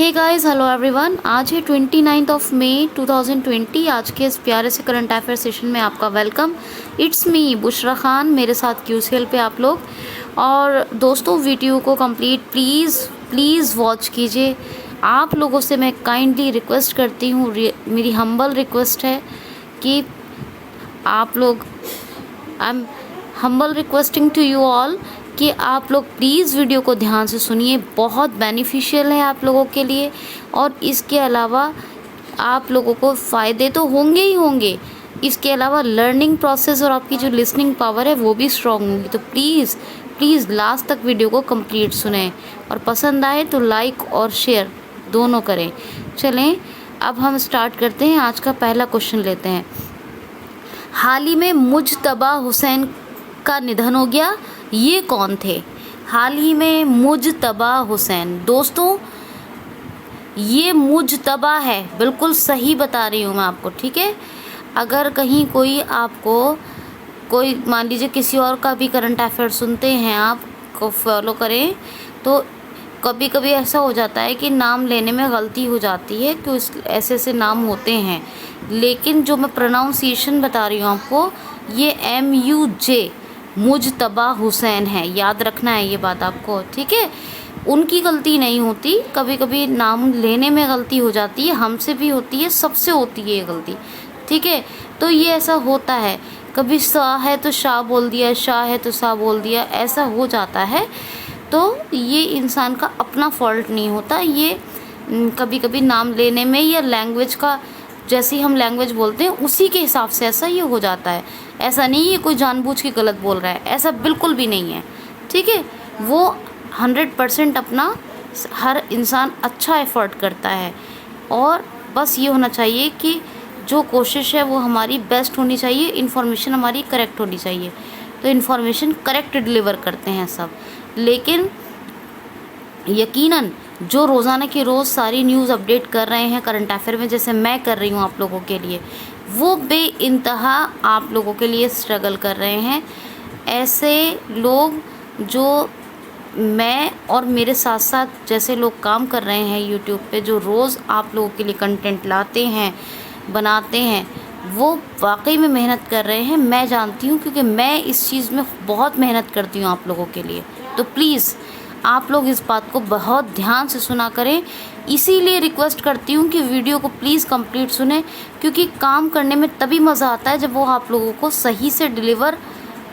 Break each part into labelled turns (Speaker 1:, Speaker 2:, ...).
Speaker 1: Hey guys, hello everyone. आज है 29 of May 2020। आज के इस प्यारे से करंट अफेयर सेशन में आपका welcome. It's me Bushra Khan, मेरे साथ QCL पे आप लोग। और दोस्तों, वीडियो को कंप्लीट प्लीज़ वॉच कीजिए। आप लोगों से मैं काइंडली रिक्वेस्ट करती हूँ, मेरी हम्बल रिक्वेस्ट है कि आप लोग, I am humble requesting to you all कि आप लोग प्लीज़ वीडियो को ध्यान से सुनिए। बहुत बेनिफिशियल है आप लोगों के लिए, और इसके अलावा आप लोगों को फ़ायदे तो होंगे ही होंगे। इसके अलावा लर्निंग प्रोसेस और आपकी जो लिसनिंग पावर है वो भी स्ट्रॉन्ग होगी। तो प्लीज़ लास्ट तक वीडियो को कंप्लीट सुनें, और पसंद आए तो लाइक और शेयर दोनों करें। चलें, अब हम स्टार्ट करते हैं। आज का पहला क्वेश्चन लेते हैं। हाल ही में मुजतबा हुसैन का निधन हो गया, ये कौन थे? हाल ही में मुजतबा हुसैन। दोस्तों, ये मुजतबा है, बिल्कुल सही बता रही हूँ मैं आपको, ठीक है। अगर कहीं कोई आपको कोई मान लीजिए किसी और का भी करंट अफेयर सुनते हैं, आप को फॉलो करें, तो कभी कभी ऐसा हो जाता है कि नाम लेने में गलती हो जाती है, कि ऐसे ऐसे नाम होते हैं। लेकिन जो मैं प्रोनाउंसिएशन बता रही हूँ आपको, ये MUJ मुजतबा हुसैन है। याद रखना है ये बात आपको, ठीक है। उनकी गलती नहीं होती, कभी कभी नाम लेने में गलती हो जाती है, हमसे भी होती है, सबसे होती है ये गलती, ठीक है। तो ये ऐसा होता है, कभी शाह है तो शाह बोल दिया, शाह है तो शाह बोल दिया, ऐसा हो जाता है। तो ये इंसान का अपना फॉल्ट नहीं होता, ये कभी कभी नाम लेने में या लैंग्वेज का, जैसे ही हम लैंग्वेज बोलते हैं उसी के हिसाब से ऐसा ये हो जाता है। ऐसा नहीं है कोई जानबूझ के गलत बोल रहा है, ऐसा बिल्कुल भी नहीं है, ठीक है। वो 100% अपना हर इंसान अच्छा एफर्ट करता है, और बस ये होना चाहिए कि जो कोशिश है वो हमारी बेस्ट होनी चाहिए, इन्फॉर्मेशन हमारी करेक्ट होनी चाहिए। तो इन्फॉर्मेशन करेक्ट डिलीवर करते हैं सब, लेकिन यकीनन जो रोज़ाना की रोज़ सारी न्यूज़ अपडेट कर रहे हैं करंट अफेयर में, जैसे मैं कर रही हूँ आप लोगों के लिए, वो बेइंतहा आप लोगों के लिए स्ट्रगल कर रहे हैं। ऐसे लोग जो मैं और मेरे साथ साथ जैसे लोग काम कर रहे हैं यूट्यूब पे, जो रोज़ आप लोगों के लिए कंटेंट लाते हैं, बनाते हैं, वो वाकई में मेहनत कर रहे हैं। मैं जानती हूँ, क्योंकि मैं इस चीज़ में बहुत मेहनत करती हूँ आप लोगों के लिए। तो प्लीज़ आप लोग इस बात को बहुत ध्यान से सुना करें। इसीलिए रिक्वेस्ट करती हूँ कि वीडियो को प्लीज़ कंप्लीट सुने, क्योंकि काम करने में तभी मज़ा आता है जब वो आप लोगों को सही से डिलीवर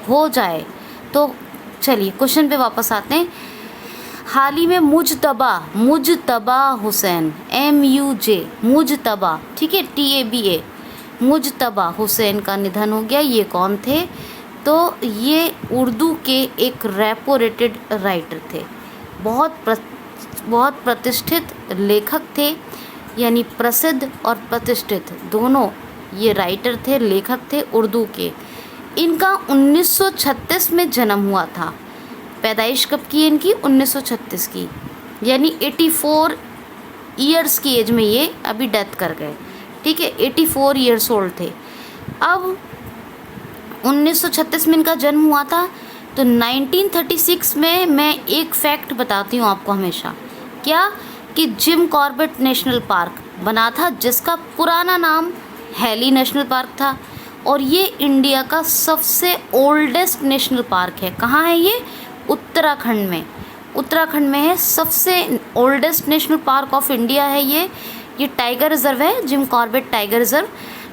Speaker 1: हो जाए। तो चलिए क्वेश्चन पे वापस आते हैं। हाल ही में मुजतबा हुसैन, MUJ मुजतबा, ठीक है, TABA मुजतबा हुसैन का निधन हो गया। ये कौन थे? तो ये उर्दू के एक रेपोरेटेड राइटर थे, बहुत प्रतिष्ठित लेखक थे, यानी प्रसिद्ध और प्रतिष्ठित दोनों ये राइटर थे, लेखक थे उर्दू के। इनका 1936 में जन्म हुआ था। पैदाइश कब की इनकी? 1936 की, यानी 84 ईयर्स की एज में ये अभी डेथ कर गए, ठीक है। 84 ईयर्स ओल्ड थे। अब 1936 में इनका जन्म हुआ था, तो 1936 में मैं एक फैक्ट बताती हूँ आपको हमेशा, क्या कि जिम कॉर्बेट नेशनल पार्क बना था, जिसका पुराना नाम हैली नेशनल पार्क था, और ये इंडिया का सबसे ओल्डेस्ट नेशनल पार्क है। कहाँ है ये? उत्तराखंड में है। सबसे oldest national park of India है ये टाइगर रिजर्व है, जिम कॉर्बेट टाइगर रिजर्व।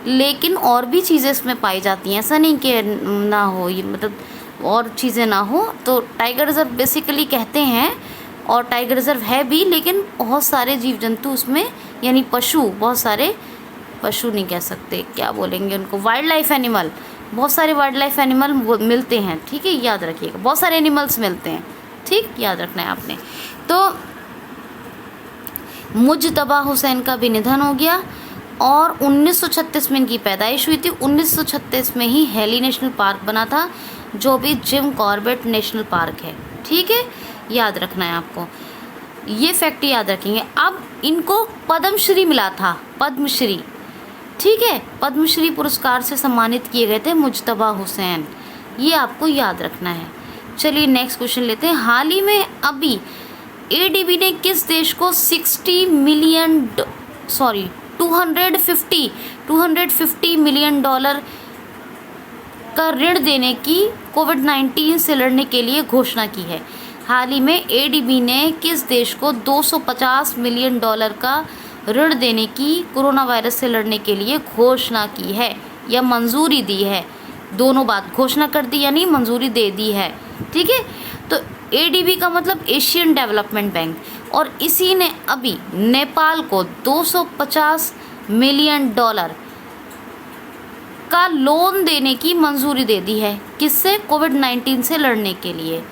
Speaker 1: लेकिन और भी चीज़ें इसमें पाई जाती हैं, ऐसा नहीं कि ना हो, ये मतलब और चीज़ें ना हो। तो टाइगर रिजर्व बेसिकली कहते हैं, और टाइगर रिजर्व है भी, लेकिन बहुत सारे जीव जंतु उसमें, यानी पशु, बहुत सारे पशु नहीं कह सकते, क्या बोलेंगे उनको, वाइल्ड लाइफ एनिमल, बहुत सारे वाइल्ड लाइफ एनिमल मिलते हैं, ठीक है, याद रखिएगा, बहुत सारे एनिमल्स मिलते हैं, ठीक, याद रखना है आपने। तो मुजतबा हुसैन का भी निधन हो गया, और 1936 में इनकी पैदाइश हुई थी। 1936 में ही हैली नेशनल पार्क बना था, जो भी जिम कॉर्बेट नेशनल पार्क है, ठीक है, याद रखना है आपको, ये फैक्ट याद रखेंगे। अब इनको पद्मश्री मिला था, पद्मश्री, ठीक है, पद्मश्री पुरस्कार से सम्मानित किए गए थे मुजतबा हुसैन, ये आपको याद रखना है। चलिए नेक्स्ट क्वेश्चन लेते हैं। हाल ही में अभी एडीबी ने किस देश को 250 मिलियन डॉलर का ऋण देने की कोविड-19 से लड़ने के लिए घोषणा की है? हाल ही में एडीबी ने किस देश को 250 मिलियन डॉलर का ऋण देने की कोरोना वायरस से लड़ने के लिए घोषणा की है या मंजूरी दी है? दोनों बात, घोषणा कर दी यानी मंजूरी दे दी है। ठीक है, तो एडीबी का मतलब एशियन डेवलपमेंट बैंक, और इसी ने अभी नेपाल को 250 मिलियन डॉलर का लोन देने की मंजूरी दे दी है। किससे? कोविड-19 से लड़ने के लिए।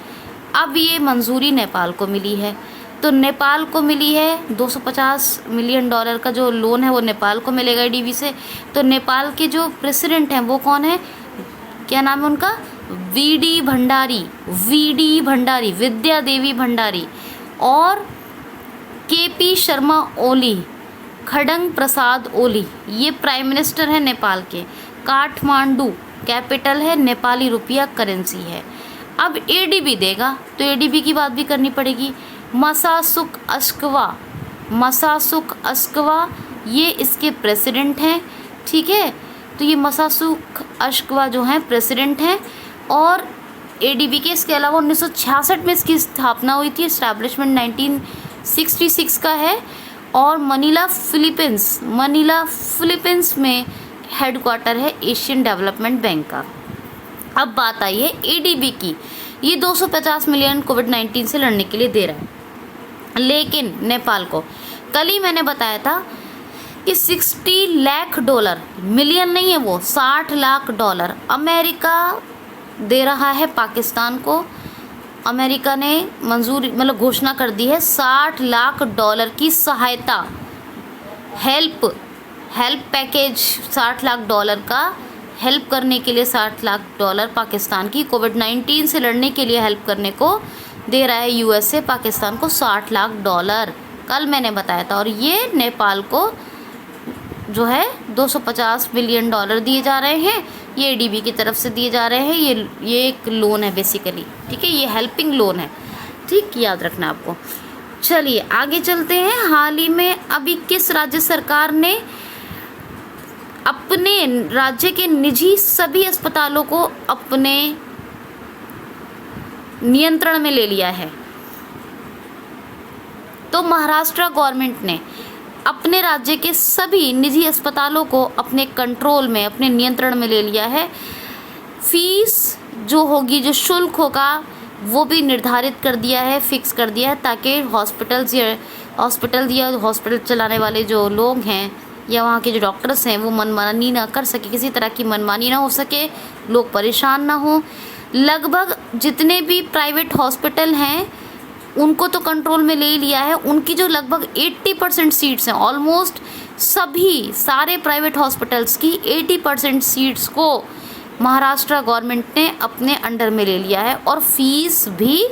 Speaker 1: अब ये मंजूरी नेपाल को मिली है, तो नेपाल को मिली है 250 मिलियन डॉलर का जो लोन है वो नेपाल को मिलेगा एडीबी से। तो नेपाल के जो प्रेसिडेंट हैं वो कौन है, क्या नाम है उनका? वीडी भंडारी, विद्या देवी भंडारी, और केपी शर्मा ओली, खडंग प्रसाद ओली, ये प्राइम मिनिस्टर है नेपाल के। काठमांडू कैपिटल है, नेपाली रुपया करेंसी है। अब एडीबी देगा तो एडीबी की बात भी करनी पड़ेगी। मसासुक अस्कवा ये इसके प्रेसिडेंट हैं। ठीक है, तो ये मसासुक अस्कवा जो हैं प्रेसिडेंट हैं, और एडीबी के इसके अलावा 1966 में इसकी स्थापना हुई थी, इस्टेब्लिशमेंट 1966 का है, और मनीला फिलीपींस में हेडक्वार्टर है एशियन डेवलपमेंट बैंक का। अब बात आई है एडीबी की, ये 250 मिलियन कोविड-19 से लड़ने के लिए दे रहा है, लेकिन नेपाल को कल ही मैंने बताया था कि 60 लाख डॉलर, मिलियन नहीं है वो, 60 लाख डॉलर अमेरिका दे रहा है पाकिस्तान को। अमेरिका ने मंजूरी मतलब घोषणा कर दी है 60 लाख डॉलर की सहायता, हेल्प पैकेज 60 लाख डॉलर का हेल्प करने के लिए, 60 लाख डॉलर पाकिस्तान की कोविड-19 से लड़ने के लिए हेल्प करने को दे रहा है यूएसए पाकिस्तान को 60 लाख डॉलर, कल मैंने बताया था। और ये नेपाल को जो है 250 मिलियन डॉलर दिए जा रहे हैं, ये एडीबी की तरफ से दिए जा रहे हैं। ये एक लोन है बेसिकली, ठीक है, ये हेल्पिंग लोन है, ठीक, याद रखना आपको। चलिए आगे चलते हैं। हाल ही में अभी किस राज्य सरकार ने अपने राज्य के निजी सभी अस्पतालों को अपने नियंत्रण में ले लिया है? तो महाराष्ट्र गवर्नमेंट ने अपने राज्य के सभी निजी अस्पतालों को अपने कंट्रोल में, अपने नियंत्रण में ले लिया है। फीस जो होगी, जो शुल्क होगा, वो भी निर्धारित कर दिया है, फिक्स कर दिया है, ताकि हॉस्पिटल चलाने वाले जो लोग हैं या वहाँ के जो डॉक्टर्स हैं वो मनमानी ना कर सके, किसी तरह की मनमानी ना हो सके, लोग परेशान ना हो। लगभग जितने भी प्राइवेट हॉस्पिटल हैं उनको तो कंट्रोल में ले ही लिया है। उनकी जो लगभग 80% सीट्स हैं, ऑलमोस्ट सारे प्राइवेट हॉस्पिटल्स की 80% सीट्स को महाराष्ट्र गवर्नमेंट ने अपने अंडर में ले लिया है, और फीस भी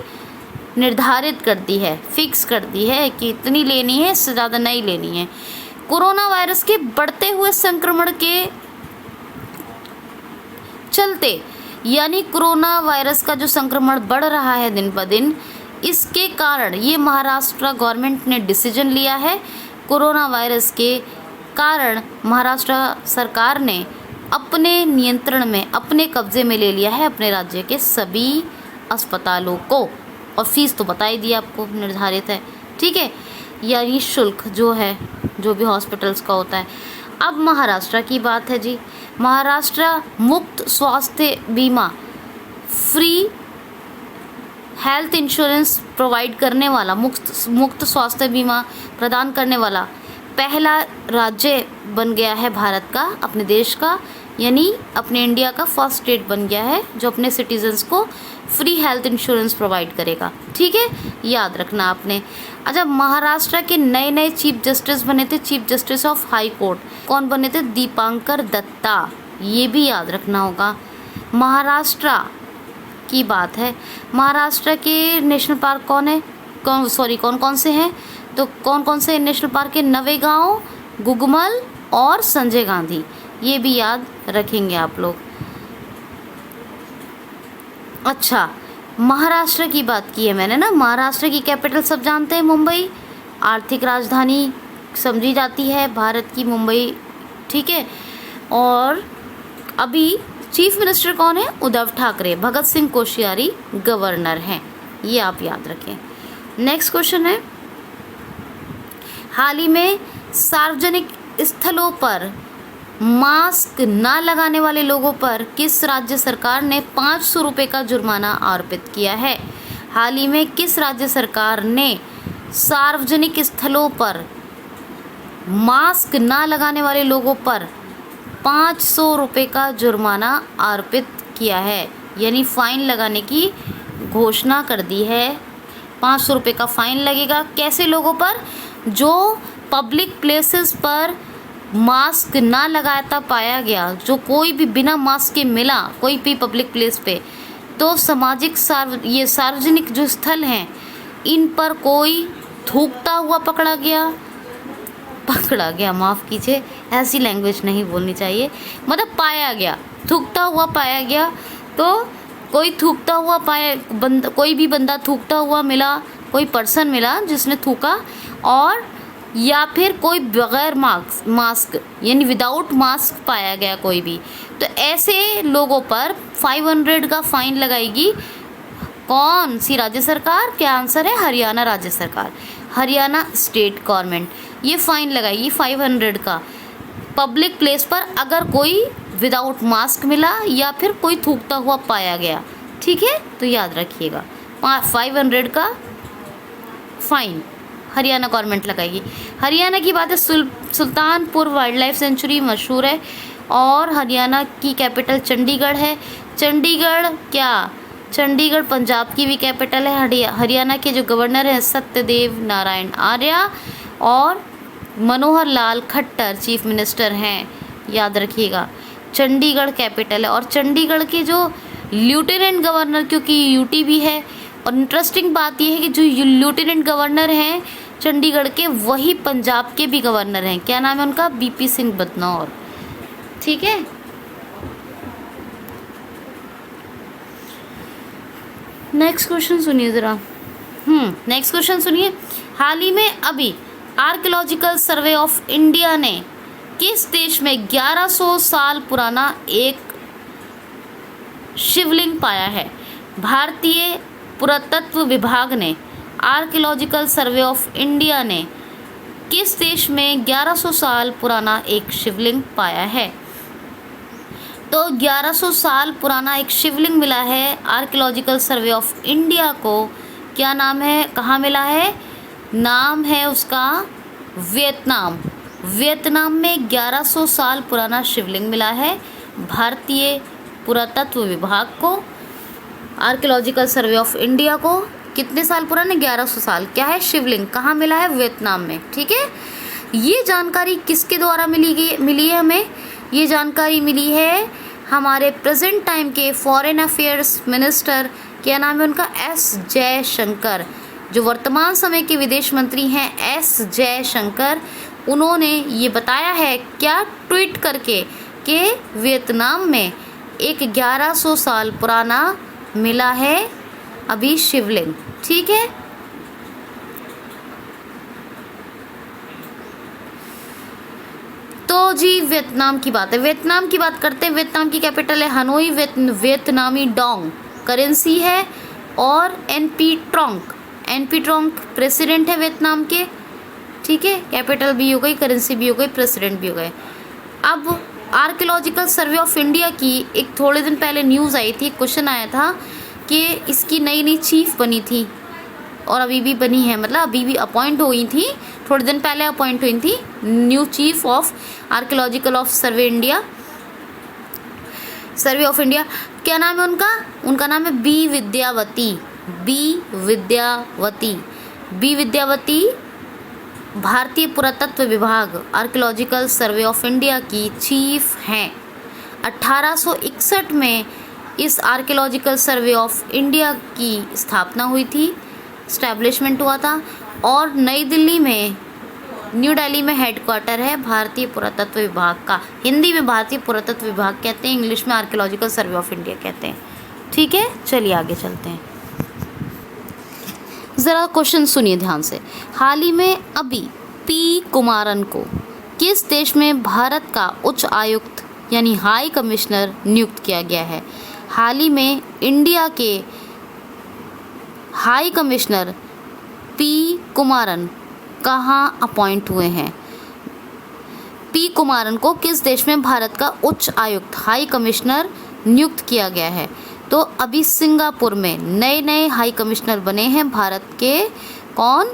Speaker 1: निर्धारित कर दी है, फिक्स कर दी है कि इतनी लेनी है, इससे ज़्यादा नहीं लेनी है। कोरोना वायरस के बढ़ते हुए संक्रमण के चलते, यानी कोरोना वायरस का जो संक्रमण बढ़ रहा है दिन ब दिन, इसके कारण ये महाराष्ट्र गवर्नमेंट ने डिसीजन लिया है। कोरोना वायरस के कारण महाराष्ट्र सरकार ने अपने नियंत्रण में, अपने कब्जे में ले लिया है अपने राज्य के सभी अस्पतालों को, और फीस तो बता ही दी आपको, निर्धारित है, ठीक है, यानी शुल्क जो है, जो भी हॉस्पिटल्स का होता है। अब महाराष्ट्र की बात है जी। महाराष्ट्र मुफ्त स्वास्थ्य बीमा, फ्री हेल्थ इंश्योरेंस प्रोवाइड करने वाला, मुफ्त स्वास्थ्य बीमा प्रदान करने वाला पहला राज्य बन गया है भारत का, अपने देश का, यानी अपने इंडिया का फर्स्ट स्टेट बन गया है जो अपने सिटीजन्स को फ्री हेल्थ इंश्योरेंस प्रोवाइड करेगा, ठीक है, याद रखना आपने। अच्छा, महाराष्ट्र के नए चीफ जस्टिस बने थे, chief justice of high court, कौन बने थे? दीपांकर दत्ता, ये भी याद रखना होगा। महाराष्ट्र की बात है, महाराष्ट्र के नेशनल पार्क कौन कौन से हैं? तो कौन से नेशनल पार्क है? नवेगांव, गुगमल और संजय गांधी, ये भी याद रखेंगे आप लोग। अच्छा, महाराष्ट्र की बात की है मैंने ना, महाराष्ट्र की कैपिटल सब जानते हैं, मुंबई। आर्थिक राजधानी समझी जाती है भारत की मुंबई, ठीक है। और अभी चीफ मिनिस्टर कौन है? उद्धव ठाकरे। भगत सिंह कोश्यारी गवर्नर हैं, ये आप याद रखें। नेक्स्ट क्वेश्चन है, हाल ही में सार्वजनिक स्थलों पर मास्क ना लगाने वाले लोगों पर किस राज्य सरकार ने 500 रुपये का जुर्माना आरोपित किया है? हाल ही में किस राज्य सरकार ने सार्वजनिक स्थलों पर मास्क ना लगाने वाले लोगों पर 500 रुपये का जुर्माना आरोपित किया है, यानी फ़ाइन लगाने की घोषणा कर दी है। 500 रुपये का फ़ाइन लगेगा। कैसे लोगों पर? जो पब्लिक प्लेसेस पर मास्क ना लगाता पाया गया, जो कोई भी बिना मास्क के मिला कोई भी पब्लिक प्लेस पे, तो ये सार्वजनिक जो स्थल हैं इन पर कोई थूकता हुआ पकड़ा गया, माफ़ कीजिए, ऐसी लैंग्वेज नहीं बोलनी चाहिए, मतलब पाया गया, थूकता हुआ पाया गया, तो कोई थूकता हुआ कोई भी बंदा थूकता हुआ मिला, कोई पर्सन मिला जिसने थूका, और या फिर कोई बगैर मास्क यानी विदाउट मास्क पाया गया कोई भी, तो ऐसे लोगों पर 500 का फ़ाइन लगाएगी। कौन सी राज्य सरकार? क्या आंसर है? हरियाणा राज्य सरकार, हरियाणा स्टेट गवर्नमेंट ये फ़ाइन लगाएगी 500 का पब्लिक प्लेस पर अगर कोई विदाउट मास्क मिला या फिर कोई थूकता हुआ पाया गया, ठीक है। तो याद रखिएगा 500 का फ़ाइन हरियाणा गवर्नमेंट लगाएगी। हरियाणा की बात है, सुल्तानपुर वाइल्ड लाइफ सेंचुरी मशहूर है, और हरियाणा की कैपिटल चंडीगढ़ है। चंडीगढ़ पंजाब की भी कैपिटल है। हरियाणा के जो गवर्नर हैं सत्यदेव नारायण आर्य, और मनोहर लाल खट्टर चीफ मिनिस्टर हैं, याद रखिएगा। चंडीगढ़ कैपिटल है, और चंडीगढ़ के जो लेफ्टिनेंट गवर्नर, क्योंकि यूटी भी है, और इंटरेस्टिंग बात यह है कि जो लेफ्टिनेंट गवर्नर हैं चंडीगढ़ के, वही पंजाब के भी गवर्नर हैं। क्या नाम है उनका? बीपी सिंह बदनौर, ठीक है। नेक्स्ट क्वेश्चन सुनिए ज़रा। नेक्स्ट क्वेश्चन सुनिए, हाल ही में अभी आर्कियोलॉजिकल सर्वे ऑफ इंडिया ने किस देश में 1100 साल पुराना एक शिवलिंग पाया है? भारतीय पुरातत्व विभाग ने, आर्कियोलॉजिकल सर्वे ऑफ इंडिया ने किस देश में 1100 साल पुराना एक शिवलिंग पाया है? तो 1100 साल पुराना एक शिवलिंग मिला है आर्कियोलॉजिकल सर्वे ऑफ इंडिया को। क्या नाम है? कहाँ मिला है? नाम है उसका वियतनाम में 1100 साल पुराना शिवलिंग मिला है भारतीय पुरातत्व विभाग को, आर्कियोलॉजिकल सर्वे ऑफ इंडिया को। कितने साल पुराने? 1100 साल। क्या है? शिवलिंग। कहाँ मिला है? वियतनाम में, ठीक है। ये जानकारी किसके द्वारा मिली है हमें? ये जानकारी मिली है हमारे प्रेजेंट टाइम के फॉरेन अफेयर्स मिनिस्टर, क्या नाम है उनका? एस जयशंकर। जो वर्तमान समय के विदेश मंत्री हैं एस जयशंकर, उन्होंने ये बताया है, क्या? ट्वीट करके, कि वियतनाम में एक 1100 साल पुराना मिला है अभी शिवलिंग, ठीक है। तो जी वियतनाम की बात है, वियतनाम की बात करते हैं। वियतनाम की कैपिटल है हनोई, वियतनामी डोंग करेंसी है, और एनपी ट्रोंग प्रेसिडेंट है वियतनाम के, ठीक है। कैपिटल भी हो गई, करेंसी भी हो गई, प्रेसिडेंट भी हो गए। अब आर्कियोलॉजिकल सर्वे ऑफ इंडिया की एक थोड़े दिन पहले न्यूज़ आई थी, क्वेश्चन आया था कि इसकी नई चीफ बनी थी, और अभी भी बनी है, मतलब अभी भी अपॉइंट हुई थी, थोड़े दिन पहले अपॉइंट हुई थी new chief of archaeological of survey of India. क्या नाम है उनका? उनका नाम है बी विद्यावती भारतीय पुरातत्व विभाग आर्कियोलॉजिकल सर्वे ऑफ इंडिया की चीफ हैं। 1861 में इस आर्कियोलॉजिकल सर्वे ऑफ इंडिया की स्थापना हुई थी, इस्टेब्लिशमेंट हुआ था, और न्यू दिल्ली में हेडक्वार्टर है भारतीय पुरातत्व विभाग का। हिंदी में भारतीय पुरातत्व विभाग कहते हैं, इंग्लिश में आर्कियोलॉजिकल सर्वे ऑफ इंडिया कहते हैं, ठीक है। चलिए आगे चलते हैं। ज़रा क्वेश्चन सुनिए ध्यान से। हाल ही में अभी पी कुमारन को किस देश में भारत का उच्च आयुक्त यानी हाई कमिश्नर नियुक्त किया गया है? हाल ही में इंडिया के हाई कमिश्नर पी कुमारन कहाँ अपॉइंट हुए हैं? पी कुमारन को किस देश में भारत का उच्च आयुक्त हाई कमिश्नर नियुक्त किया गया है? तो अभी सिंगापुर में नए हाई कमिश्नर बने हैं भारत के। कौन?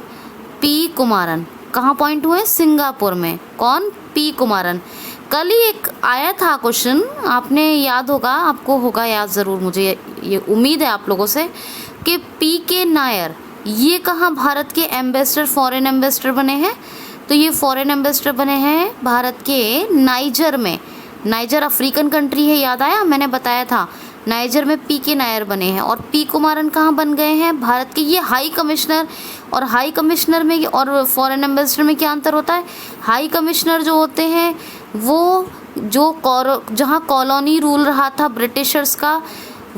Speaker 1: पी कुमारन। कहाँ अपॉइंट हुए? सिंगापुर में। कौन? पी कुमारन। कल ही एक आया था क्वेश्चन, आपने याद होगा, आपको होगा याद ज़रूर, मुझे ये उम्मीद है आप लोगों से, कि पी के नायर ये कहाँ भारत के एम्बेसडर, फॉरेन एम्बेसडर बने हैं? तो ये फॉरेन एम्बेसडर बने हैं भारत के नाइजर में। नाइजर अफ्रीकन कंट्री है, याद आया, मैंने बताया था। नाइजर में पी के नायर बने हैं। और पी कुमारन कहाँ बन गए हैं? भारत के। ये हाई कमिश्नर, और हाई कमिश्नर में और फॉरेन एम्बेसडर में क्या अंतर होता है? हाई कमिश्नर जो होते हैं वो जो जहाँ कॉलोनी रूल रहा था ब्रिटिशर्स का,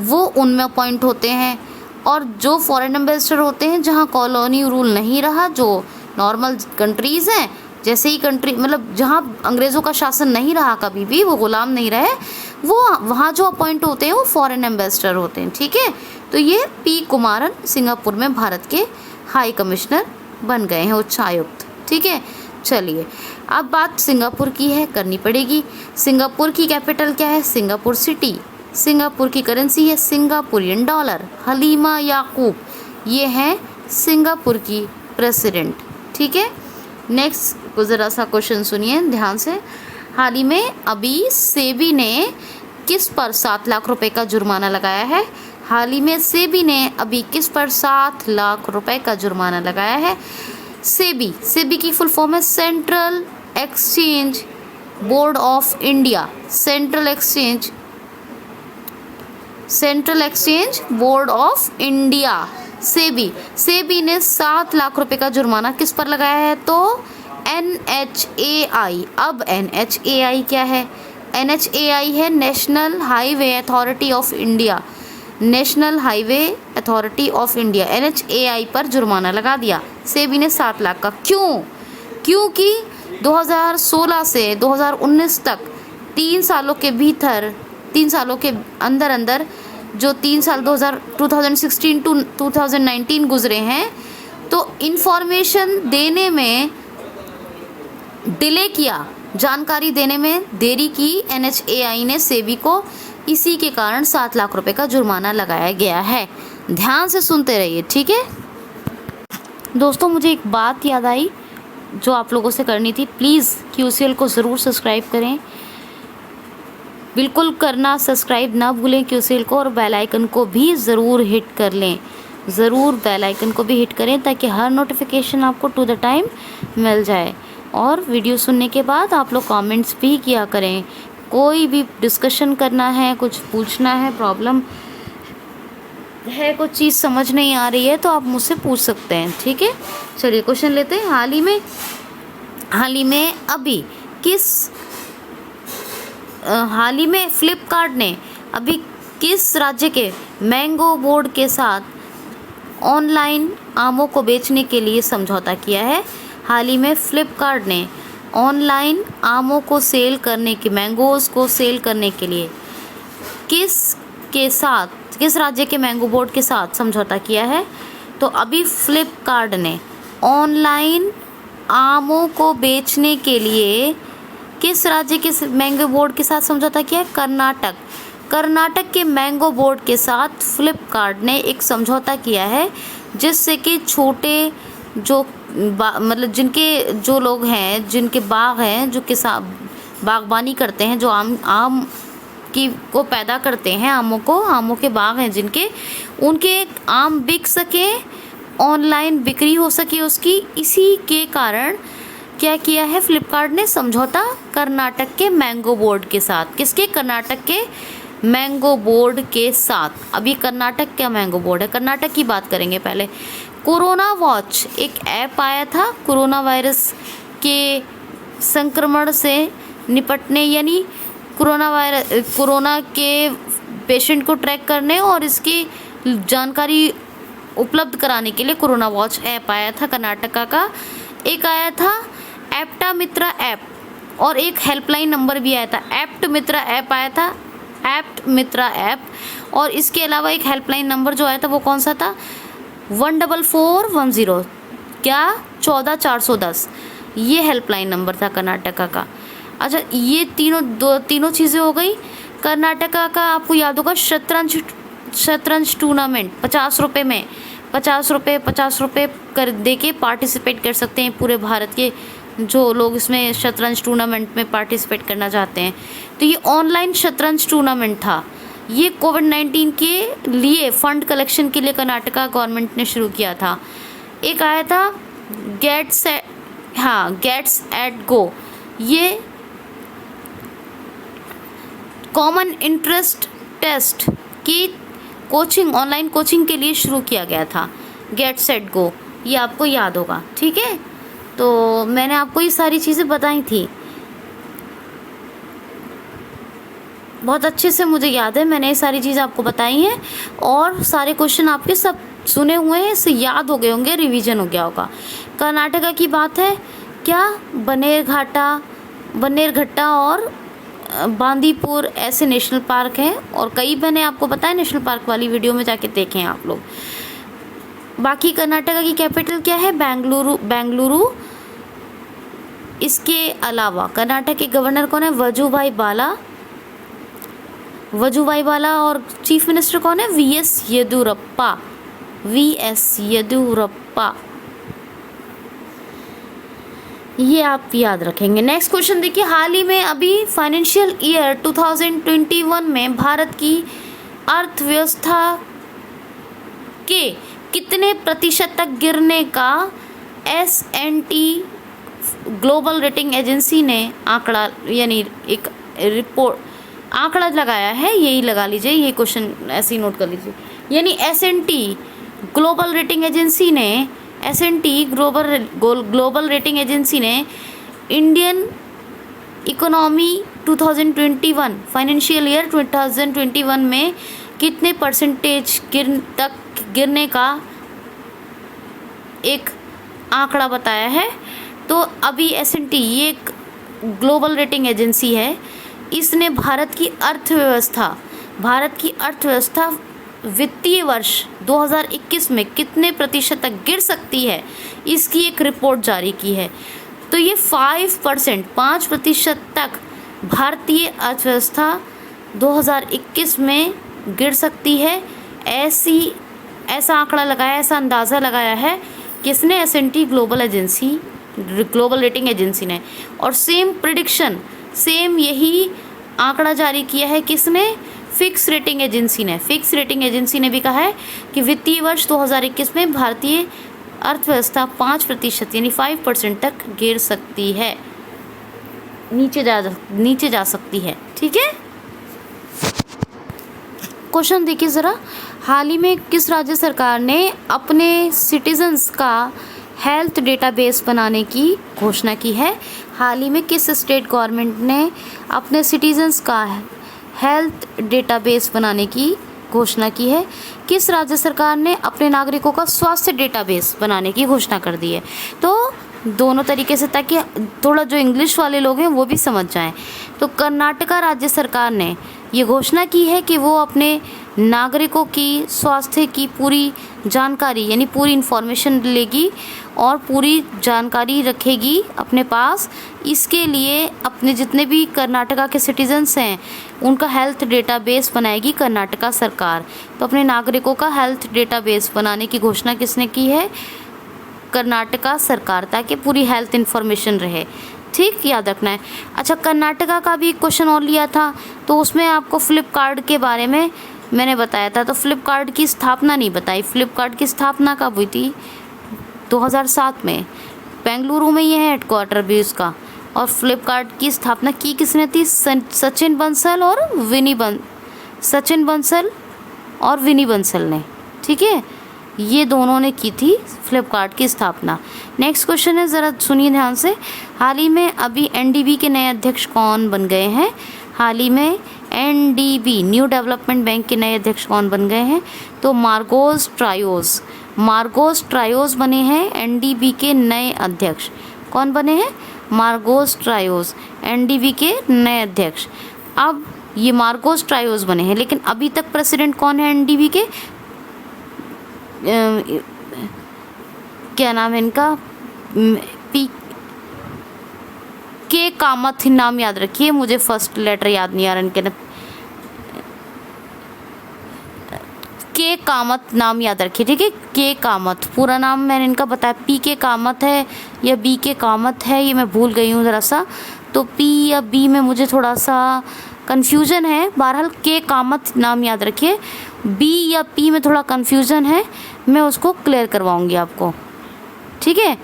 Speaker 1: वो उनमें अपॉइंट होते हैं। और जो फॉरेन एम्बेसडर होते हैं जहाँ कॉलोनी रूल नहीं रहा, जो नॉर्मल कंट्रीज़ हैं, जैसे ही कंट्री मतलब जहाँ अंग्रेज़ों का शासन नहीं रहा, कभी भी वो गुलाम नहीं रहे, वो वहाँ जो अपॉइंट होते हैं वो फॉरेन एम्बेसडर होते हैं। ठीक है, तो ये पी कुमारन सिंगापुर में भारत के हाई कमिश्नर बन गए हैं, उच्च आयुक्त। ठीक है, चलिए अब बात सिंगापुर की है, करनी पड़ेगी। सिंगापुर की कैपिटल क्या है? Singapore city. सिंगापुर की करेंसी है सिंगापुरियन डॉलर। हलीमा याकूब ये हैं सिंगापुर की प्रेसिडेंट। ठीक है, नेक्स्ट को ज़रा सा क्वेश्चन सुनिए ध्यान से। हाल ही में अभी सेबी ने किस पर 7 लाख रुपए का जुर्माना लगाया है? हाल ही में सेबी ने अभी किस पर 7 लाख रुपए का जुर्माना लगाया है? सेबी की फुल फॉर्म है central exchange board of India. Central exchange board of India, SEBI ने 7 लाख रुपए का जुर्माना किस पर लगाया है? तो NHAI। अब NHAI क्या है? NHAI है national highway authority of India. National highway authority of India NHAI पर जुर्माना लगा दिया सेबी ने 7 लाख का। क्योंकि 2016 से 2019 तक 3 सालों के अंदर जो 3 साल 2016 टू 2019 गुजरे हैं, तो इन्फॉर्मेशन देने में डिले किया, जानकारी देने में देरी की NHAI ने सेबी को, इसी के कारण 7 लाख रुपए का जुर्माना लगाया गया है। ध्यान से सुनते रहिए, ठीक है दोस्तों। मुझे एक बात याद आई जो आप लोगों से करनी थी, प्लीज़ QCL को ज़रूर सब्सक्राइब करें, बिल्कुल करना सब्सक्राइब ना भूलें QCL को, और बेल आइकन को भी ज़रूर हिट कर लें, ज़रूर बेल आइकन को भी हिट करें ताकि हर नोटिफिकेशन आपको टू द टाइम मिल जाए। और वीडियो सुनने के बाद आप लोग कमेंट्स भी किया करें, कोई भी डिस्कशन करना है, कुछ पूछना है, प्रॉब्लम है, कुछ चीज़ समझ नहीं आ रही है तो आप मुझसे पूछ सकते हैं। ठीक है, चलिए क्वेश्चन लेते हैं। हाल ही में फ्लिपकार्ट ने अभी किस राज्य के मैंगो बोर्ड के साथ ऑनलाइन आमों को बेचने के लिए समझौता किया है? हाल ही में फ्लिपकार्ट ने ऑनलाइन आमों को सेल करने के, मैंगोज़ को सेल करने के लिए किस राज्य के मैंगो बोर्ड के साथ समझौता किया है? तो अभी फ्लिपकार्ट ने ऑनलाइन आमों को बेचने के लिए किस राज्य के मैंगो बोर्ड के साथ समझौता किया? कर्नाटक के मैंगो बोर्ड के साथ फ्लिपकार्ट ने एक समझौता किया है, जिससे कि छोटे जो मतलब जो लोग हैं, जिनके बाग हैं, जो किसान बागबानी करते हैं, जो आम को पैदा करते हैं, आमों के बाग हैं जिनके, उनके आम बिक सके, ऑनलाइन बिक्री हो सके उसकी। इसी के कारण क्या किया है फ्लिपकार्ट ने? समझौता कर्नाटक के मैंगो बोर्ड के साथ। किसके? कर्नाटक के मैंगो बोर्ड के साथ। अभी कर्नाटक क्या मैंगो बोर्ड है, कर्नाटक की बात करेंगे पहले। कोरोना वॉच एक ऐप आया था कोरोना वायरस के संक्रमण से निपटने, यानी कोरोना के पेशेंट को ट्रैक करने और इसकी जानकारी उपलब्ध कराने के लिए कोरोना वॉच ऐप आया था कर्नाटका का। एक आया था एप्टा मित्रा ऐप और एक हेल्पलाइन नंबर भी आया था। एप्ट मित्रा ऐप आया था, एप्ट मित्रा ऐप, और इसके अलावा एक हेल्पलाइन नंबर जो आया था वो कौन सा था, 14410, क्या 14410, ये हेल्पलाइन नंबर था कर्नाटका का। अच्छा, ये तीनों चीज़ें हो गई। कर्नाटका का आपको याद होगा शतरंज टूर्नामेंट 50 रुपये में 50 रुपये कर दे के पार्टिसिपेट कर सकते हैं पूरे भारत के जो लोग इसमें शतरंज टूर्नामेंट में पार्टिसिपेट करना चाहते हैं। तो ये ऑनलाइन शतरंज टूर्नामेंट था। ये कोविड-19 के लिए फंड कलेक्शन के लिए कर्नाटका गवर्नमेंट ने शुरू किया था। एक आया था गेट्स एट गो, ये कॉमन इंटरेस्ट टेस्ट की कोचिंग, ऑनलाइन कोचिंग के लिए शुरू किया गया था, गेट्स एट गो, ये आपको याद होगा। ठीक है, तो मैंने आपको ये सारी चीज़ें बताई थी, बहुत अच्छे से मुझे याद है, मैंने ये सारी चीज़ें आपको बताई हैं और सारे क्वेश्चन आपके सब सुने हुए हैं, इससे याद हो गए होंगे, रिवीजन हो गया होगा। कर्नाटका की बात है क्या, बन्नेरघट्टा और बांदीपुर ऐसे नेशनल पार्क हैं, और कई मैंने आपको बताया नेशनल पार्क वाली वीडियो में जाके देखें आप लोग। बाकी कर्नाटका की कैपिटल क्या है, बेंगलुरु। इसके अलावा कर्नाटक के गवर्नर कौन है, वजुभाई बाला, और चीफ मिनिस्टर कौन है, वीएस येदियुरप्पा। ये आप याद रखेंगे। नेक्स्ट क्वेश्चन देखिए, हाल ही में अभी फाइनेंशियल ईयर 2021 में भारत की अर्थव्यवस्था के कितने प्रतिशत तक गिरने का S&P ग्लोबल रेटिंग एजेंसी ने आंकड़ा, यानी एक रिपोर्ट आंकड़ा लगाया है, यही लगा लीजिए, ये क्वेश्चन ऐसे ही नोट कर लीजिए। यानी S&P ग्लोबल रेटिंग एजेंसी ने ग्लोबल रेटिंग एजेंसी ने इंडियन इकोनॉमी 2021 फाइनेंशियल ईयर 2021 में कितने परसेंटेज तक गिरने का एक आंकड़ा बताया है। तो अभी S&P ये एक ग्लोबल रेटिंग एजेंसी है, इसने भारत की अर्थव्यवस्था वित्तीय वर्ष 2021 में कितने प्रतिशत तक गिर सकती है, इसकी एक रिपोर्ट जारी की है। तो ये 5% तक भारतीय अर्थव्यवस्था 2021 में गिर सकती है, ऐसा आंकड़ा लगाया, ऐसा अंदाज़ा लगाया है किसने, S&P ग्लोबल रेटिंग एजेंसी ने। और सेम यही आंकड़ा जारी किया है किसने, फिक्स रेटिंग एजेंसी ने भी कहा है कि वित्तीय वर्ष 2021 में भारतीय अर्थव्यवस्था 5% यानी 5% तक गिर सकती है, नीचे जा सकती है। ठीक है, क्वेश्चन देखिए ज़रा, हाल ही में किस राज्य सरकार ने अपने सिटीजन्स का हेल्थ डेटाबेस बनाने की घोषणा की है। हाल ही में किस स्टेट गवर्नमेंट ने अपने सिटीजन्स का हेल्थ डेटाबेस बनाने की घोषणा की है। किस राज्य सरकार ने अपने नागरिकों का स्वास्थ्य डेटाबेस बनाने की घोषणा कर दी है। तो दोनों तरीके से, ताकि थोड़ा जो इंग्लिश वाले लोग हैं वो भी समझ जाएं। तो कर्नाटका राज्य सरकार ने ये घोषणा की है कि वो अपने नागरिकों की स्वास्थ्य की पूरी जानकारी, यानी पूरी इन्फॉर्मेशन लेगी और पूरी जानकारी रखेगी अपने पास। इसके लिए अपने जितने भी कर्नाटका के सिटीजन्स हैं उनका हेल्थ डेटाबेस बनाएगी कर्नाटका सरकार। तो अपने नागरिकों का हेल्थ डेटाबेस बनाने की घोषणा किसने की है, कर्नाटका सरकार, ताकि पूरी हेल्थ इन्फॉर्मेशन रहे। ठीक, याद रखना है। अच्छा, कर्नाटका का भी एक क्वेश्चन और लिया था, तो उसमें आपको फ्लिपकार्ट के बारे में मैंने बताया था, तो फ्लिपकार्ट की स्थापना नहीं बताई। फ्लिपकार्ट की स्थापना कब हुई थी, 2007 में, बेंगलुरु में ये है हेडक्वार्टर भी उसका। और फ्लिपकार्ट की स्थापना की किसने थी, सचिन बंसल और विनी बंसल ने। ठीक है, ये दोनों ने की थी फ्लिपकार्ट की स्थापना। नेक्स्ट क्वेश्चन है, ज़रा सुनिए ध्यान से। हाल ही में अभी NDB के नए अध्यक्ष कौन बन गए हैं। हाल ही में NDB न्यू डेवलपमेंट बैंक के नए अध्यक्ष कौन बन गए हैं, तो मार्गोस मार्गोस ट्रायोस बने हैं एनडीबी के नए अध्यक्ष। कौन बने हैं? मार्गोस ट्रायोस एनडीबी के नए अध्यक्ष। अब ये मार्गोस ट्रायोस बने हैं, लेकिन अभी तक प्रेसिडेंट कौन है एनडीबी के? क्या नाम है इनका? पी के कामत, नाम याद रखिए, मुझे फर्स्ट लेटर याद नहीं आ रहा इनके। के कामत नाम याद रखिए, ठीक है? के कामत पूरा नाम मैंने इनका बताया। पी के कामत है या बी के कामत है, ये मैं भूल गई हूँ ज़रा सा, तो पी या बी में मुझे थोड़ा सा कन्फ्यूज़न है। बहरहाल के कामत नाम याद रखिए। बी या पी में थोड़ा कन्फ्यूज़न है, मैं उसको क्लियर करवाऊँगी आपको, ठीक है?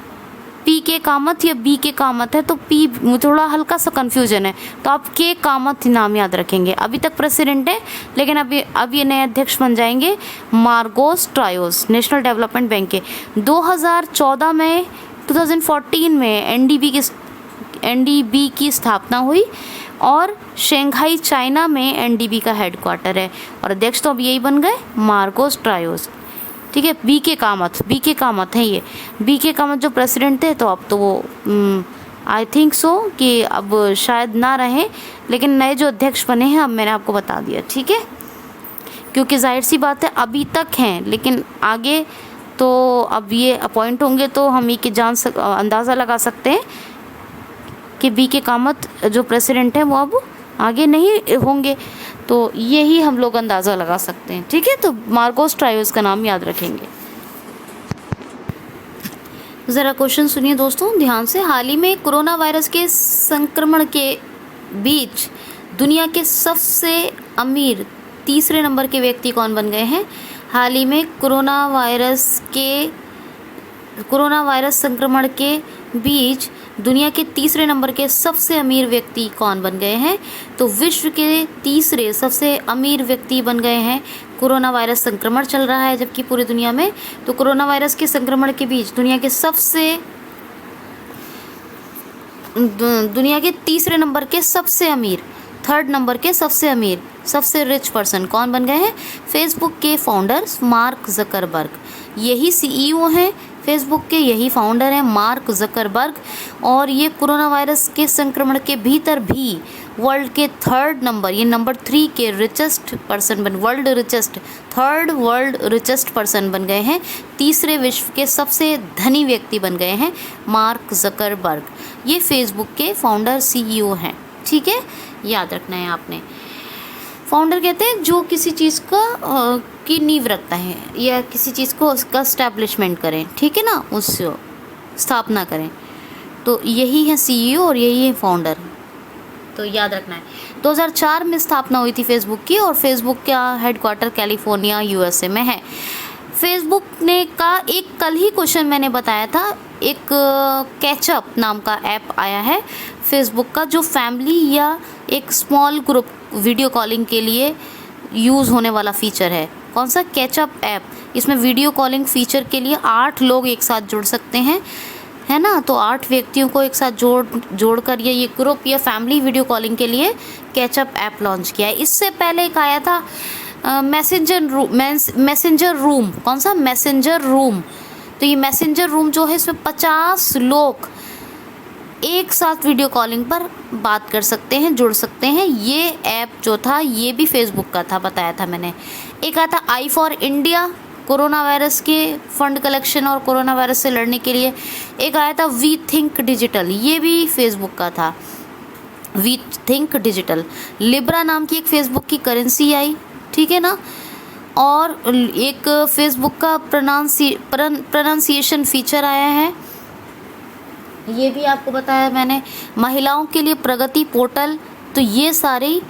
Speaker 1: पी के कामत या बी के कामत है, तो पी थोड़ा हल्का सा कन्फ्यूजन है, तो आप के कामत नाम याद रखेंगे। अभी तक प्रेसिडेंट है, लेकिन अब ये नए अध्यक्ष बन जाएंगे Magos triose, national development bank के। 2014 में 2014 में एनडीबी की स्थापना हुई और शंघाई चाइना में एनडीबी का हेडक्वार्टर है, और अध्यक्ष तो अब यही बन गए, मार्गोस ट्रायोस, ठीक है? बी के कामत हैं ये। बी के कामत जो प्रेसिडेंट थे, तो अब तो वो आई थिंक सो कि अब शायद ना रहे, लेकिन नए जो अध्यक्ष बने हैं अब मैंने आपको बता दिया, ठीक है? क्योंकि जाहिर सी बात है अभी तक हैं, लेकिन आगे तो अब ये अपॉइंट होंगे, तो हम ये अंदाज़ा लगा सकते हैं कि बी के कामत जो प्रेसिडेंट हैं वो अब आगे नहीं होंगे, तो यही हम लोग अंदाज़ा लगा सकते हैं, ठीक है? तो मार्गोस ट्रायोस का नाम याद रखेंगे। ज़रा क्वेश्चन सुनिए दोस्तों ध्यान से। हाल ही में कोरोना वायरस के संक्रमण के बीच दुनिया के सबसे अमीर तीसरे नंबर के व्यक्ति कौन बन गए हैं? हाल ही में कोरोना वायरस संक्रमण के बीच दुनिया के तीसरे नंबर के सबसे अमीर व्यक्ति कौन बन गए हैं? तो विश्व के तीसरे सबसे अमीर व्यक्ति बन गए हैं। कोरोना वायरस संक्रमण चल रहा है जबकि पूरी दुनिया में, तो कोरोना वायरस के संक्रमण के बीच दुनिया के तीसरे नंबर के सबसे अमीर, थर्ड नंबर के सबसे अमीर, सबसे रिच पर्सन कौन बन गए हैं? फेसबुक के फाउंडर मार्क जकरबर्ग, यही सीईओ हैं फेसबुक के, यही फाउंडर हैं मार्क जकरबर्ग। और ये कोरोना वायरस के संक्रमण के भीतर भी वर्ल्ड के थर्ड नंबर, ये नंबर 3 के richest person third world richest person बन गए हैं। तीसरे विश्व के सबसे धनी व्यक्ति बन गए हैं मार्क जकरबर्ग। ये फेसबुक के फाउंडर सीईओ हैं, ठीक है? याद रखना है आपने। फाउंडर कहते हैं जो किसी चीज़ का की नींव रखता है या किसी चीज़ को उसका स्टैब्लिशमेंट करें, ठीक है ना, उससे स्थापना करें, तो यही है सीईओ और यही है फाउंडर, तो याद रखना है। 2004 में स्थापना हुई थी फेसबुक की, और फेसबुक का हेडक्वार्टर कैलिफोर्निया यूएसए में है। फेसबुक ने का एक कल ही क्वेश्चन मैंने बताया था, एक कैचअप नाम का ऐप आया है फेसबुक का, जो फैमिली या एक स्मॉल ग्रुप वीडियो कॉलिंग के लिए यूज़ होने वाला फीचर है। कौन सा? Catch up app. इसमें वीडियो कॉलिंग फीचर के लिए 8 लोग एक साथ जुड़ सकते हैं, है ना? तो 8 व्यक्तियों को एक साथ जोड़कर ये ग्रुप या फैमिली वीडियो कॉलिंग के लिए कैचअप ऐप लॉन्च किया है। इससे पहले एक आया था मैसेंजर रूम। कौन सा? Messenger room. तो ये मैसेंजर रूम जो है, इसमें 50 लोग एक साथ वीडियो कॉलिंग पर बात कर सकते हैं, जुड़ सकते हैं। ये ऐप जो था ये भी फेसबुक का था, बताया था मैंने। एक आया था I for India, corona virus के फंड कलेक्शन और कोरोना वायरस से लड़ने के लिए। एक आया था वी थिंक डिजिटल, ये भी फेसबुक का था, वी थिंक डिजिटल। लिब्रा नाम की एक फेसबुक की करेंसी आई, ठीक है ना। और एक फेसबुक का प्रोनाउंसिएशन फीचर आया है, ये भी आपको बताया मैंने। महिलाओं के लिए प्रगति पोर्टल। तो ये सारे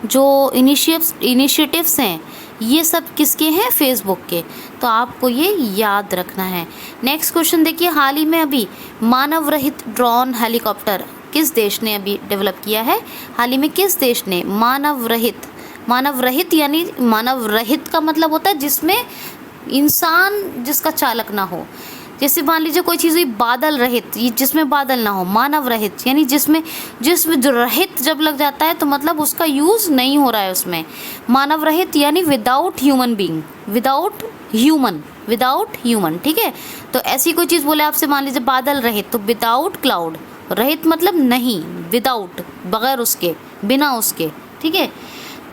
Speaker 1: जो इनिशिएटिव्स हैं ये सब किसके हैं? फेसबुक के। तो आपको ये याद रखना है। नेक्स्ट क्वेश्चन देखिए, हाल ही में अभी मानव रहित ड्रोन हेलीकॉप्टर किस देश ने अभी डेवलप किया है? हाल ही में किस देश ने मानव रहित यानी मानव रहित का मतलब होता है जिसमें इंसान जिसका चालक ना हो। जैसे मान लीजिए कोई चीज़ हुई बादल रहित, जिसमें बादल ना हो, मानव रहित यानी जिसमें जो रहित जब लग जाता है तो मतलब उसका यूज़ नहीं हो रहा है उसमें। मानव रहित यानी without human being, without human, without human, ठीक है। तो ऐसी कोई चीज़ बोले आपसे, मान लीजिए बादल रहित, तो विदाउट क्लाउड, रहित मतलब नहीं, विदाउट बगैर उसके, बिना उसके, ठीक है।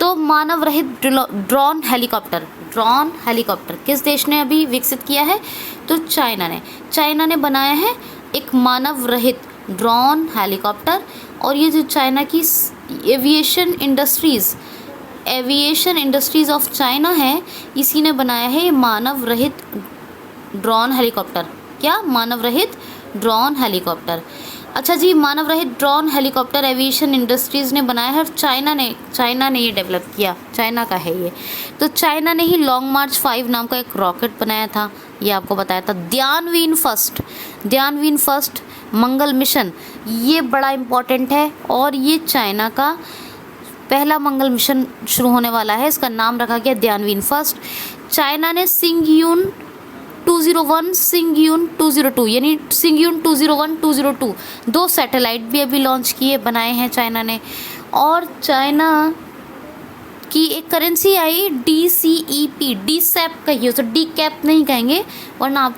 Speaker 1: तो मानव रहित ड्रोन हेलीकॉप्टर, ड्रोन हेलीकॉप्टर किस देश ने अभी विकसित किया है? तो चाइना ने बनाया है एक मानव रहित ड्रोन हेलीकॉप्टर। और ये जो चाइना की एविएशन इंडस्ट्रीज़ ऑफ चाइना है, इसी ने बनाया है मानव रहित ड्रोन हेलीकॉप्टर। क्या? मानव रहित ड्रोन हेलीकॉप्टर। अच्छा जी, मानव रहित ड्रोन हेलीकॉप्टर एविएशन इंडस्ट्रीज़ ने बनाया है और चाइना ने ये डेवलप किया, चाइना का है ये। तो चाइना ने ही लॉन्ग मार्च 5 नाम का एक रॉकेट बनाया था, ये आपको बताया था। ध्यानवीन फर्स्ट मंगल मिशन, ये बड़ा इम्पॉर्टेंट है और ये चाइना का पहला मंगल मिशन शुरू होने वाला है, इसका नाम रखा गया ध्यानवीन फर्स्ट। चाइना ने सिंगयून 201, सिंगयून 202, यानी सिंगयून 201, 202 दो सैटेलाइट भी अभी लॉन्च किए, बनाए हैं चाइना ने। और चाइना की एक करेंसी आई DCEP, DCEP कहिए, तो डी कैप नहीं कहेंगे वरना आप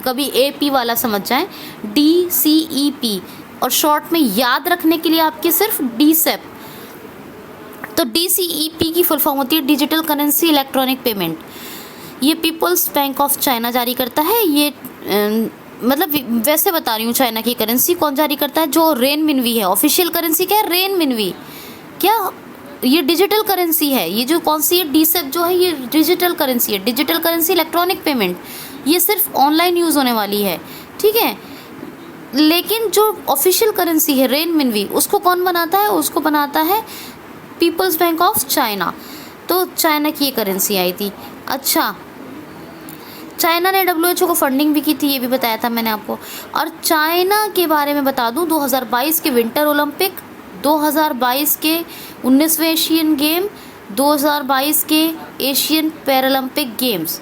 Speaker 1: कभी AP वाला समझ जाएं, DCEP, और शॉर्ट में याद रखने के लिए आपके सिर्फ DCEP। तो DCEP की फुल फॉर्म होती है डिजिटल करेंसी इलेक्ट्रॉनिक पेमेंट। ये पीपल्स बैंक ऑफ चाइना जारी करता है। ये मतलब वैसे बता रही हूँ, चाइना की करेंसी कौन जारी करता है? जो रेनमिनवी है, ऑफिशियल करेंसी क्या है? रेनमिनवी। क्या? ये डिजिटल करेंसी है। ये जो कौन सी है, DCEP जो है, ये डिजिटल करेंसी है, डिजिटल करेंसी इलेक्ट्रॉनिक पेमेंट। ये सिर्फ ऑनलाइन यूज़ होने वाली है, ठीक है। लेकिन जो ऑफिशियल करेंसी है रेनमिनवी, उसको कौन बनाता है? उसको बनाता है पीपल्स बैंक ऑफ चाइना। तो चाइना की ये करेंसी आई थी। अच्छा, चाइना ने WHO को फंडिंग भी की थी, ये भी बताया था मैंने आपको। और चाइना के बारे में बता दूं, 2022 के विंटर ओलंपिक, 2022 के 19वें एशियन गेम, 2022 के एशियन पैरालंपिक गेम्स,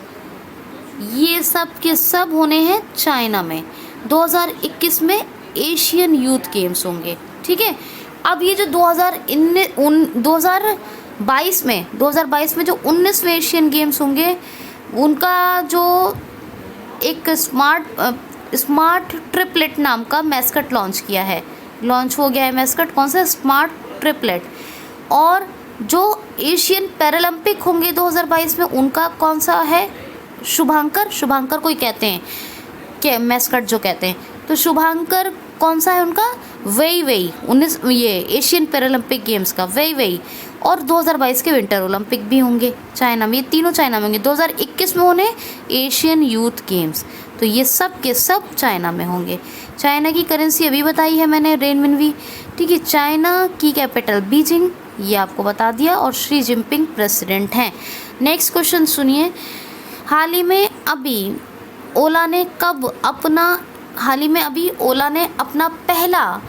Speaker 1: ये सब के सब होने हैं चाइना में। 2021 में एशियन यूथ गेम्स होंगे, ठीक है। अब ये जो 2022 में जो 19वें एशियन गेम्स होंगे, उनका जो एक स्मार्ट ट्रिपलेट नाम का मैस्कट लॉन्च हो गया है। मैस्कट कौन सा? Smart triplet. और जो एशियन पैरालंपिक होंगे 2022 में, उनका कौन सा है? शुभांकर कोई कहते हैं क्या मैस्कट जो कहते हैं, तो शुभांकर कौन सा है उनका? वेई 19 ये एशियन पैरालंपिक गेम्स का वेई। और 2022 के विंटर ओलंपिक भी होंगे चाइना में, ये तीनों चाइना में होंगे। 2021 में होने एशियन यूथ गेम्स, तो ये सब के सब चाइना में होंगे। चाइना की करेंसी अभी बताई है मैंने, रेनमिनवी, ठीक है। चाइना की कैपिटल बीजिंग, ये आपको बता दिया, और शी जिनपिंग प्रेसिडेंट हैं। नेक्स्ट क्वेश्चन सुनिए। हाल ही में अभी ओला ने अपना पहला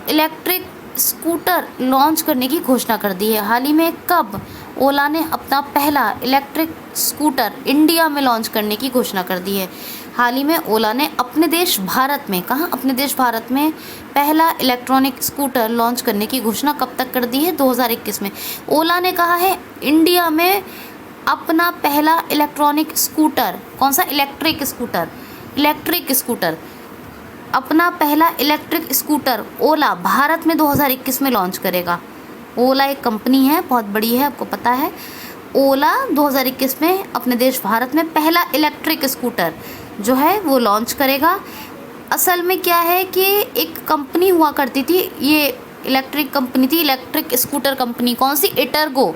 Speaker 1: इलेक्ट्रिक स्कूटर लॉन्च करने की घोषणा कर दी है। हाल ही में कब ओला ने अपना पहला इलेक्ट्रिक स्कूटर इंडिया में लॉन्च करने की घोषणा कर दी है? हाल ही में ओला ने अपने देश भारत में, कहाँ? अपने देश भारत में पहला इलेक्ट्रॉनिक स्कूटर लॉन्च करने की घोषणा कब तक कर दी है? 2021 में। ओला ने कहा है इंडिया में अपना पहला इलेक्ट्रॉनिक स्कूटर, कौन सा? इलेक्ट्रिक स्कूटर, अपना पहला इलेक्ट्रिक स्कूटर ओला भारत में 2021 में लॉन्च करेगा। ओला एक कंपनी है, बहुत बड़ी है, आपको पता है। ओला 2021 में अपने देश भारत में पहला इलेक्ट्रिक स्कूटर जो है वो लॉन्च करेगा। असल में क्या है कि एक कंपनी हुआ करती थी, ये इलेक्ट्रिक कंपनी थी, इलेक्ट्रिक स्कूटर कंपनी, कौन सी? एटर्गो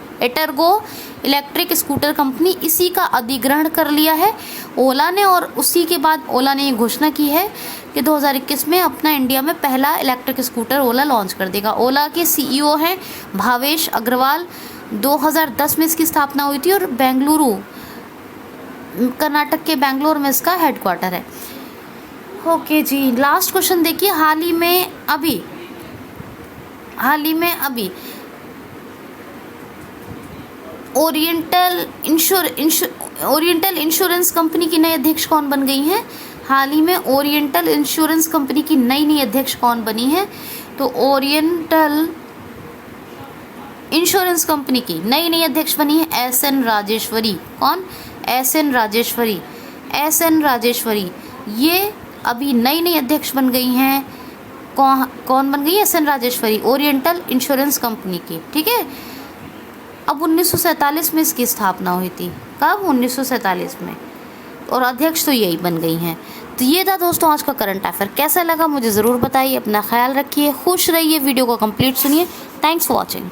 Speaker 1: इलेक्ट्रिक स्कूटर कंपनी, इसी का अधिग्रहण कर लिया है ओला ने। और उसी के बाद ओला ने ये घोषणा की है कि 2021 में अपना इंडिया में पहला इलेक्ट्रिक स्कूटर ओला लॉन्च कर देगा। ओला के CEO हैं भावेश अग्रवाल। 2010 में इसकी स्थापना हुई थी और बेंगलुरु, कर्नाटक के बेंगलोर में इसका हेडक्वार्टर है। ओके जी, लास्ट क्वेश्चन देखिए। हाल ही में अभी ओरिएंटल इंश्योरेंस कंपनी की नई अध्यक्ष कौन बन गई हैं? हाल ही में ओरिएंटल इंश्योरेंस कंपनी की नई अध्यक्ष कौन बनी है? तो ओरिएंटल इंश्योरेंस कंपनी की नई अध्यक्ष बनी है SN राजेश्वरी। कौन? SN राजेश्वरी। SN राजेश्वरी, ये अभी नई नई अध्यक्ष बन गई हैं। कौन बन गई है? SN Rajeshwari, oriental insurance company की। ठीक है, अब 1947 में इसकी स्थापना हुई थी। कब? 1947 में। और अध्यक्ष तो यही बन गई हैं। तो ये था दोस्तों आज का करंट अफेयर। कैसा लगा मुझे ज़रूर बताइए। अपना ख्याल रखिए, खुश रहिए, वीडियो को कंप्लीट सुनिए। Thanks for watching.